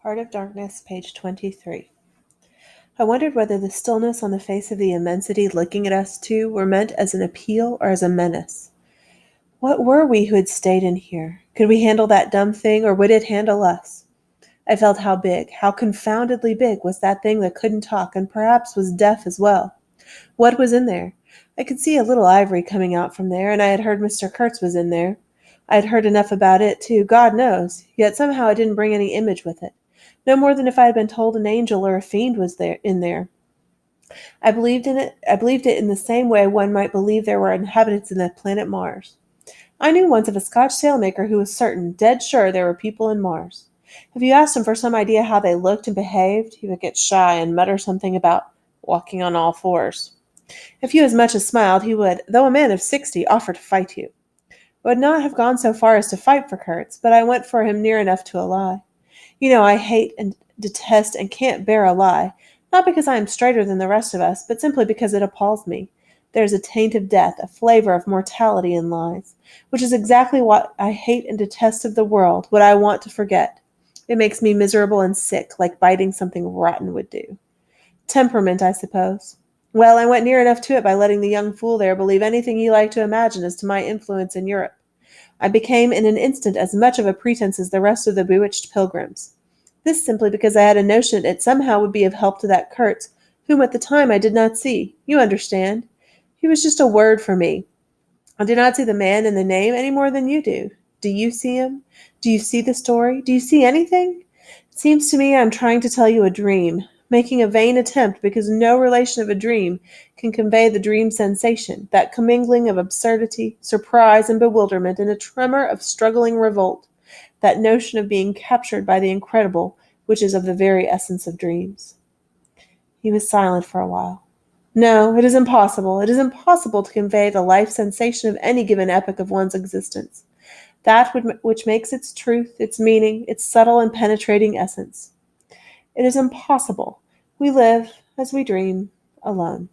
Heart of Darkness, page 23. I wondered whether the stillness on the face of the immensity looking at us two were meant as an appeal or as a menace. What were we who had stayed in here? Could we handle that dumb thing, or would it handle us? I felt how big, how confoundedly big was that thing that couldn't talk and perhaps was deaf as well. What was in there? I could see a little ivory coming out from there, and I had heard Mr. Kurtz was in there. I had heard enough about it, too, God knows, yet somehow it didn't bring any image with it. No more than if I had been told an angel or a fiend was there in there. I believed in it. I believed it in the same way one might believe there were inhabitants in the planet Mars. I knew once of a Scotch sailmaker who was certain, dead sure, there were people in Mars. If you asked him for some idea how they looked and behaved, he would get shy and mutter something about walking on all fours. If you as much as smiled, he would, though a man of 60, offer to fight you. I would not have gone so far as to fight for Kurtz, but I went for him near enough to a lie. You know, I hate and detest and can't bear a lie, not because I am straighter than the rest of us, but simply because it appalls me. There is a taint of death, a flavor of mortality in lies, which is exactly what I hate and detest of the world, what I want to forget. It makes me miserable and sick, like biting something rotten would do. Temperament, I suppose. Well, I went near enough to it by letting the young fool there believe anything he liked to imagine as to my influence in Europe. I became in an instant as much of a pretense as the rest of the bewitched pilgrims. This simply because I had a notion it somehow would be of help to that Kurtz, whom at the time I did not see. You understand? He was just a word for me. I do not see the man in the name any more than you do. Do you see him? Do you see the story? Do you see anything? It seems to me I am trying to tell you a dream, making a vain attempt because no relation of a dream can convey the dream sensation, that commingling of absurdity, surprise, and bewilderment in a tremor of struggling revolt, that notion of being captured by the incredible, which is of the very essence of dreams. He was silent for a while. No, it is impossible. It is impossible to convey the life sensation of any given epoch of one's existence, that which makes its truth, its meaning, its subtle and penetrating essence. It is impossible. We live, as we dream, alone.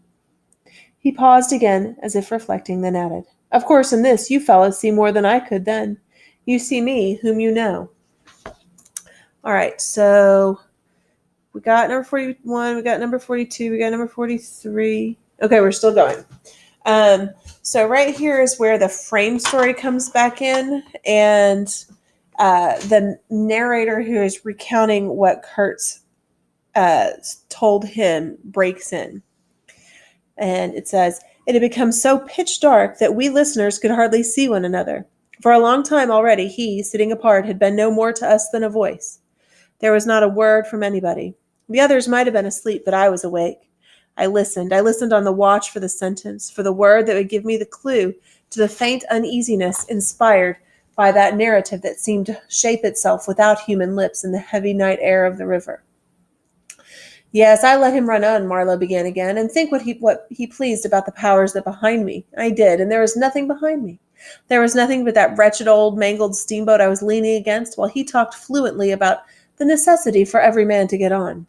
He paused again, as if reflecting, then added, Of course, in this you fellows see more than I could then. You see me, whom you know. All right, so we got number 41, we got number 42, we got number 43. Okay, we're still going. So right here is where the frame story comes back in, and the narrator who is recounting what Kurtz told him breaks in. And it says, It had become so pitch dark that we listeners could hardly see one another. For a long time already, he, sitting apart, had been no more to us than a voice. There was not a word from anybody. The others might have been asleep, but I was awake. I listened on the watch for the sentence, for the word that would give me the clue to the faint uneasiness inspired by that narrative that seemed to shape itself without human lips in the heavy night air of the river. Yes, I let him run on, Marlowe began again, and think what he pleased about the powers that behind me. I did, and there was nothing behind me. There was nothing but that wretched old mangled steamboat I was leaning against while he talked fluently about the necessity for every man to get on.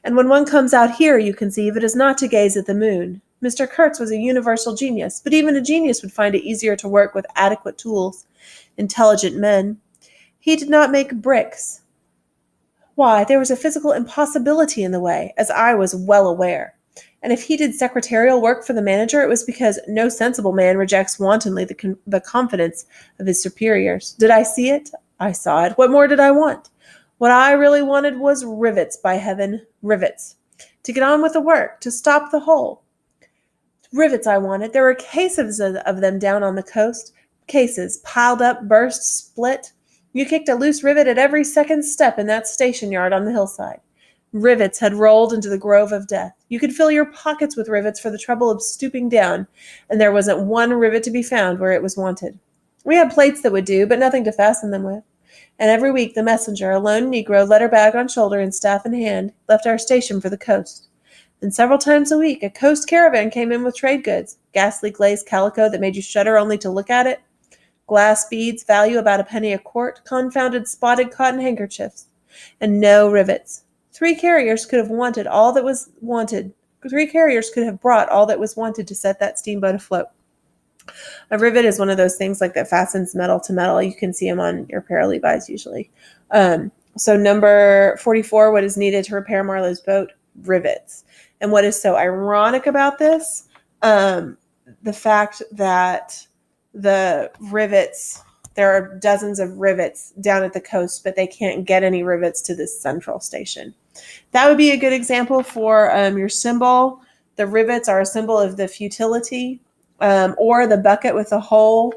And when one comes out here, you conceive, it is not to gaze at the moon. Mr. Kurtz was a universal genius, but even a genius would find it easier to work with adequate tools, intelligent men. He did not make bricks. Why, there was a physical impossibility in the way, as I was well aware. And if he did secretarial work for the manager, it was because no sensible man rejects wantonly the confidence of his superiors. Did I see it? I saw it. What more did I want? What I really wanted was rivets, by heaven, rivets. To get on with the work, to stop the hole. Rivets I wanted. There were cases of them down on the coast. Cases, piled up, burst, split. You kicked a loose rivet at every second step in that station yard on the hillside. Rivets had rolled into the grove of death. You could fill your pockets with rivets for the trouble of stooping down, and there wasn't one rivet to be found where it was wanted. We had plates that would do, but nothing to fasten them with. And every week the messenger, a lone Negro, letter bag on shoulder and staff in hand, left our station for the coast. And several times a week a coast caravan came in with trade goods, ghastly glazed calico that made you shudder only to look at it, glass beads, value about a penny a quart, confounded spotted cotton handkerchiefs, and no rivets. 3 carriers could have wanted all that was wanted. 3 carriers could have brought all that was wanted to set that steamboat afloat. A rivet is one of those things like that fastens metal to metal. You can see them on your Paralevis usually. So number 44, what is needed to repair Marlowe's boat? Rivets. And what is so ironic about this? The fact that the rivets, there are dozens of rivets down at the coast, but they can't get any rivets to this central station. That would be a good example for your symbol. The rivets are a symbol of the futility, or the bucket with the hole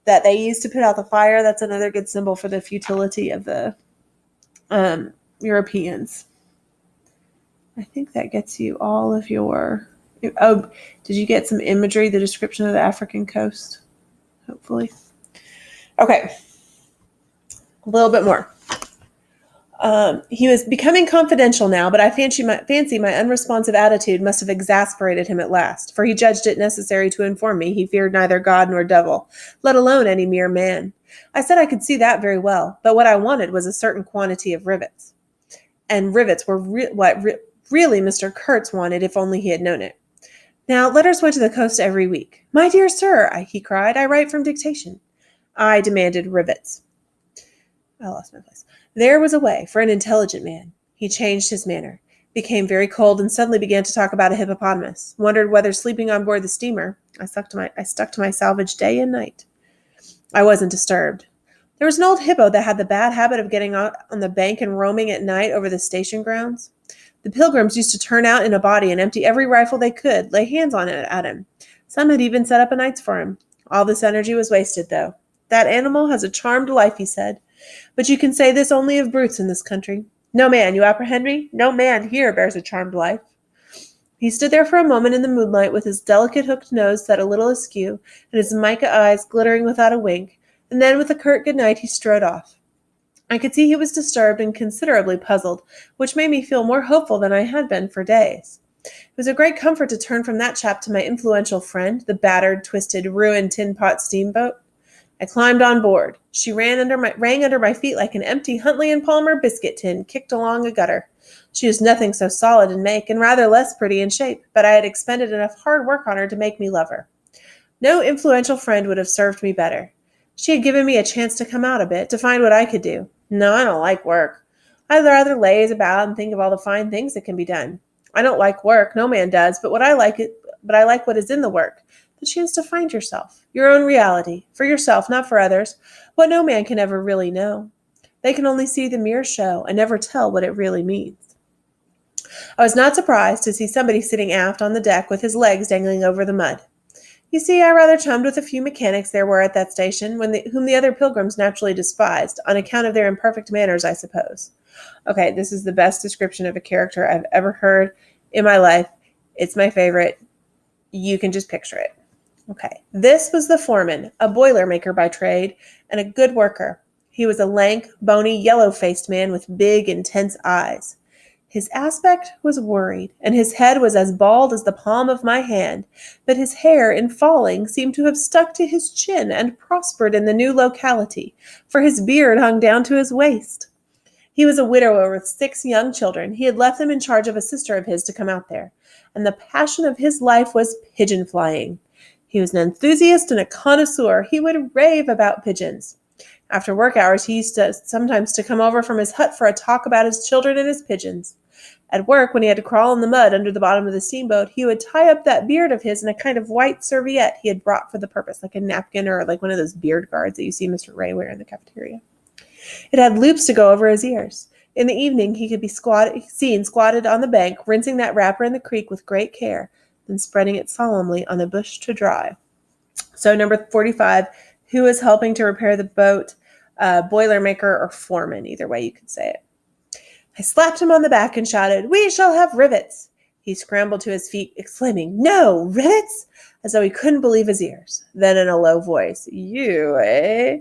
that they use to put out the fire. That's another good symbol for the futility of the Europeans. I think that gets you all of your... Oh, did you get some imagery, the description of the African coast? Hopefully. Okay. A little bit more. He was becoming confidential now, but I fancy my unresponsive attitude must have exasperated him at last, for he judged it necessary to inform me he feared neither God nor devil, let alone any mere man. I said I could see that very well, but what I wanted was a certain quantity of rivets. And rivets were really Mr. Kurtz wanted, if only he had known it. Now, letters went to the coast every week. My dear sir, he cried, I write from dictation. I demanded rivets. I lost my place. There was a way for an intelligent man. He changed his manner, became very cold, and suddenly began to talk about a hippopotamus. Wondered whether sleeping on board the steamer. I stuck to my salvage day and night. I wasn't disturbed. There was an old hippo that had the bad habit of getting out on the bank and roaming at night over the station grounds. The pilgrims used to turn out in a body and empty every rifle they could, lay hands on it at him. Some had even set up a nights for him. All this energy was wasted, though. That animal has a charmed life, he said. But you can say this only of brutes in this country. No man, you apprehend me? No man here bears a charmed life. He stood there for a moment in the moonlight with his delicate hooked nose set a little askew and his mica eyes glittering without a wink, and then with a curt good night he strode off. I could see he was disturbed and considerably puzzled, which made me feel more hopeful than I had been for days. It was a great comfort to turn from that chap to my influential friend, the battered, twisted, ruined tin pot steamboat. I climbed on board. She rang under my feet like an empty Huntley and Palmer biscuit tin kicked along a gutter. She was nothing so solid in make and rather less pretty in shape, but I had expended enough hard work on her to make me love her. No influential friend would have served me better. She had given me a chance to come out a bit, to find what I could do. No, I don't like work. I'd rather laze about and think of all the fine things that can be done. I don't like work, no man does, but I like what is in the work. The chance to find yourself, your own reality, for yourself, not for others, what no man can ever really know. They can only see the mere show and never tell what it really means. I was not surprised to see somebody sitting aft on the deck with his legs dangling over the mud. You see, I rather chummed with a few mechanics there were at that station, whom the other pilgrims naturally despised, on account of their imperfect manners, I suppose. Okay, this is the best description of a character I've ever heard in my life. It's my favorite. You can just picture it. Okay, this was the foreman, a boilermaker by trade, and a good worker. He was a lank, bony, yellow-faced man with big, intense eyes. His aspect was worried, and his head was as bald as the palm of my hand, but his hair, in falling, seemed to have stuck to his chin and prospered in the new locality, for his beard hung down to his waist. He was a widower with 6 young children. He had left them in charge of a sister of his to come out there, and the passion of his life was pigeon flying. He was an enthusiast and a connoisseur. He would rave about pigeons. After work hours, he used sometimes to come over from his hut for a talk about his children and his pigeons. At work, when he had to crawl in the mud under the bottom of the steamboat, he would tie up that beard of his in a kind of white serviette he had brought for the purpose, like a napkin or like one of those beard guards that you see Mr. Ray wear in the cafeteria. It had loops to go over his ears. In the evening, he could be seen squatted on the bank, rinsing that wrapper in the creek with great care, then spreading it solemnly on a bush to dry. So number 45, who is helping to repair the boat? Boilermaker or foreman, either way you could say it. I slapped him on the back and shouted, "We shall have rivets!" He scrambled to his feet, exclaiming, "No, rivets?" as though he couldn't believe his ears. Then in a low voice, "You, eh?"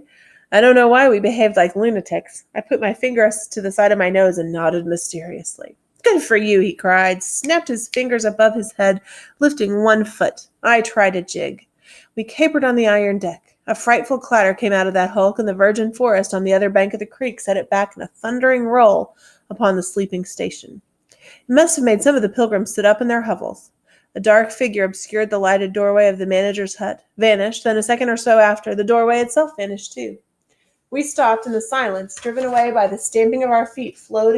I don't know why we behaved like lunatics. I put my fingers to the side of my nose and nodded mysteriously. "Good for you," he cried, snapped his fingers above his head, lifting one foot. I tried a jig. We capered on the iron deck. A frightful clatter came out of that hulk, and the virgin forest on the other bank of the creek set it back in a thundering roll upon the sleeping station. It must have made some of the pilgrims sit up in their hovels. A dark figure obscured the lighted doorway of the manager's hut, vanished, then a second or so after, the doorway itself vanished too. We stopped, and the silence, driven away by the stamping of our feet, flowed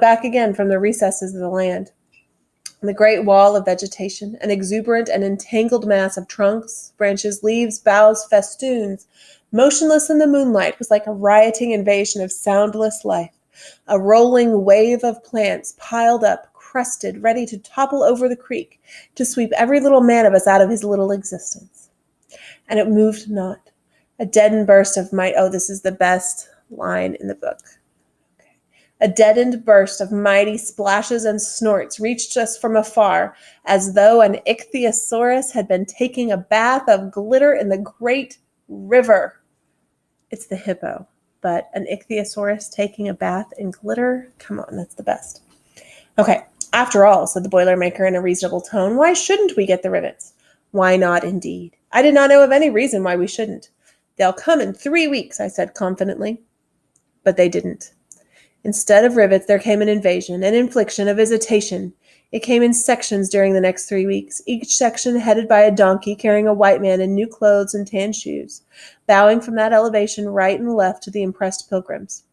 back again from the recesses of the land. The great wall of vegetation, an exuberant and entangled mass of trunks, branches, leaves, boughs, festoons, motionless in the moonlight, was like a rioting invasion of soundless life, a rolling wave of plants piled up, crusted, ready to topple over the creek, to sweep every little man of us out of his little existence. And it moved not. A deadened burst of might. Oh, this is the best line in the book. A deadened burst of mighty splashes and snorts reached us from afar, as though an ichthyosaurus had been taking a bath of glitter in the great river. It's the hippo, but an ichthyosaurus taking a bath in glitter? Come on, that's the best. Okay, after all, said the Boilermaker in a reasonable tone, why shouldn't we get the rivets? Why not, indeed? I did not know of any reason why we shouldn't. They'll come in 3 weeks, I said confidently. But they didn't. Instead of rivets, there came an invasion, an infliction, a visitation. It came in sections during the next 3 weeks, each section headed by a donkey carrying a white man in new clothes and tan shoes, bowing from that elevation right and left to the impressed pilgrims.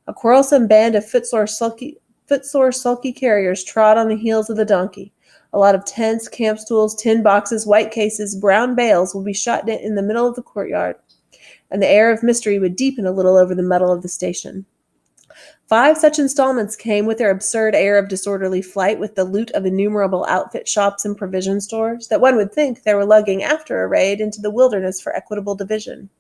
A quarrelsome band of footsore sulky carriers trod on the heels of the donkey. A lot of tents, camp stools, tin boxes, white cases, brown bales would be shot in the middle of the courtyard, and the air of mystery would deepen a little over the metal of the station. 5 such installments came with their absurd air of disorderly flight, with the loot of innumerable outfit shops and provision stores, that one would think they were lugging after a raid into the wilderness for equitable division.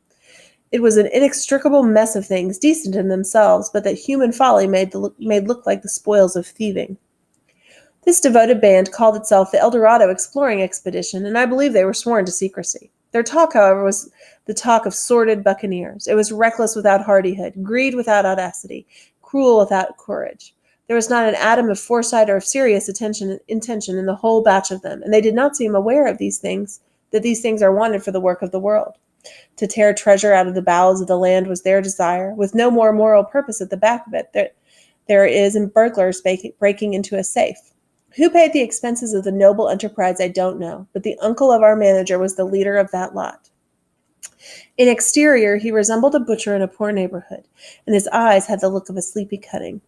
It was an inextricable mess of things, decent in themselves, but that human folly made look like the spoils of thieving. This devoted band called itself the Eldorado Exploring Expedition, and I believe they were sworn to secrecy. Their talk, however, was the talk of sordid buccaneers. It was reckless without hardihood, greed without audacity, cruel without courage. There was not an atom of foresight or of serious intention in the whole batch of them, and they did not seem aware of these things, that these things are wanted for the work of the world. To tear treasure out of the bowels of the land was their desire, with no more moral purpose at the back of it than there is in burglars breaking into a safe. Who paid the expenses of the noble enterprise, I don't know, but the uncle of our manager was the leader of that lot. In exterior, he resembled a butcher in a poor neighborhood, and his eyes had the look of a sleepy cunning.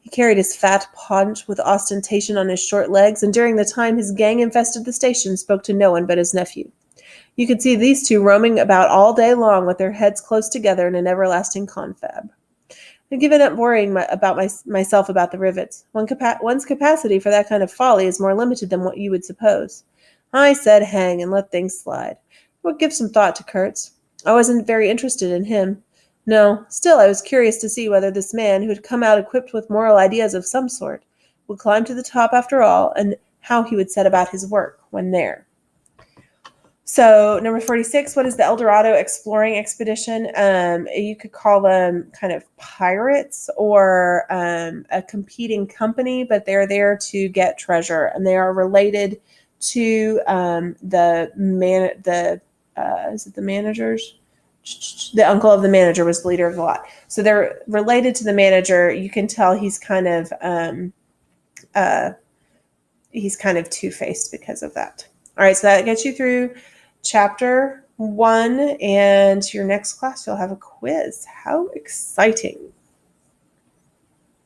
He carried his fat paunch with ostentation on his short legs, and during the time his gang infested the station, spoke to no one but his nephew. You could see these two roaming about all day long with their heads close together in an everlasting confab. I've given up worrying myself about the rivets. One's capacity for that kind of folly is more limited than what you would suppose. I said hang and let things slide. I would give some thought to Kurtz. I wasn't very interested in him. No, still I was curious to see whether this man, who had come out equipped with moral ideas of some sort, would climb to the top after all, and how he would set about his work when there. So, number 46, what is the Eldorado Exploring Expedition? You could call them kind of pirates or a competing company, but they're there to get treasure, and they are related to is it the managers? The uncle of the manager was the leader of the lot. So they're related to the manager. You can tell he's kind of two-faced because of that. All right, so that gets you through chapter 1, and your next class you'll have a quiz. How exciting.